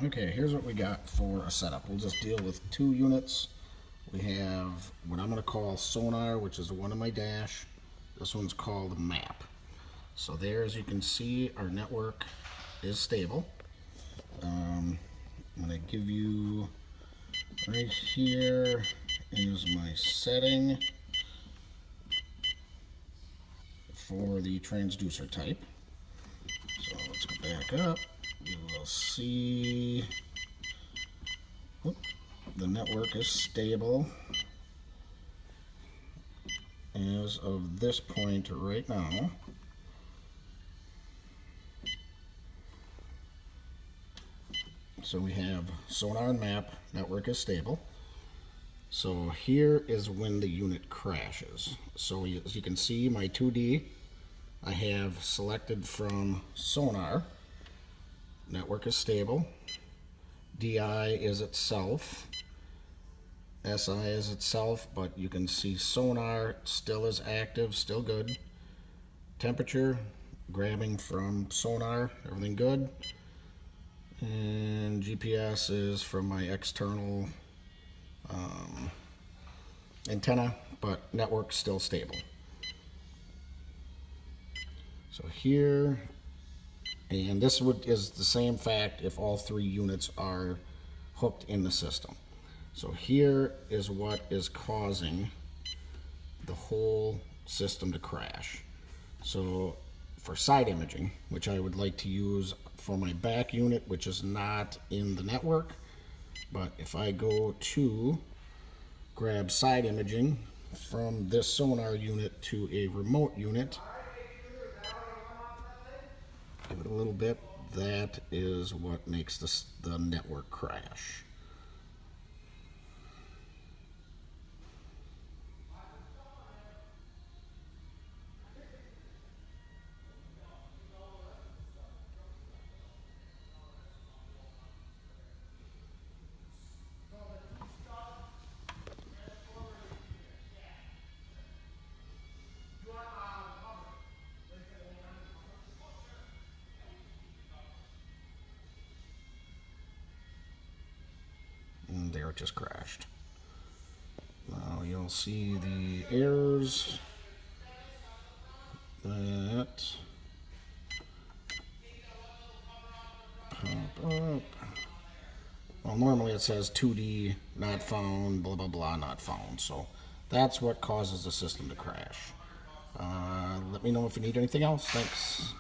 Okay, here's what we got for a setup. We'll just deal with two units. We have what I'm going to call sonar, which is the one in my dash. This one's called map. So there, as you can see, our network is stable. I'm going to give you right here is my setting for the transducer type. So let's go back up. You will see the network is stable as of this point right now. So we have sonar and map, network is stable. So here is when the unit crashes. So as you can see, my 2D, I have selected from sonar, network is stable, DI is itself, SI is itself, but you can see sonar still is active, still good. Temperature, grabbing from sonar, everything good. And GPS is from my external antenna, but network still stable. So here, and this is the same fact if all three units are hooked in the system. So here is what is causing the whole system to crash. So for side imaging, which I would like to use for my back unit, which is not in the network, but if I go to grab side imaging from this sonar unit to a remote unit, give it a little bit, that is what makes the network crash. And there it just crashed. Now you'll see the errors that pop up. Well, normally it says 2D not found, blah blah blah not found. So that's what causes the system to crash. Let me know if you need anything else. Thanks.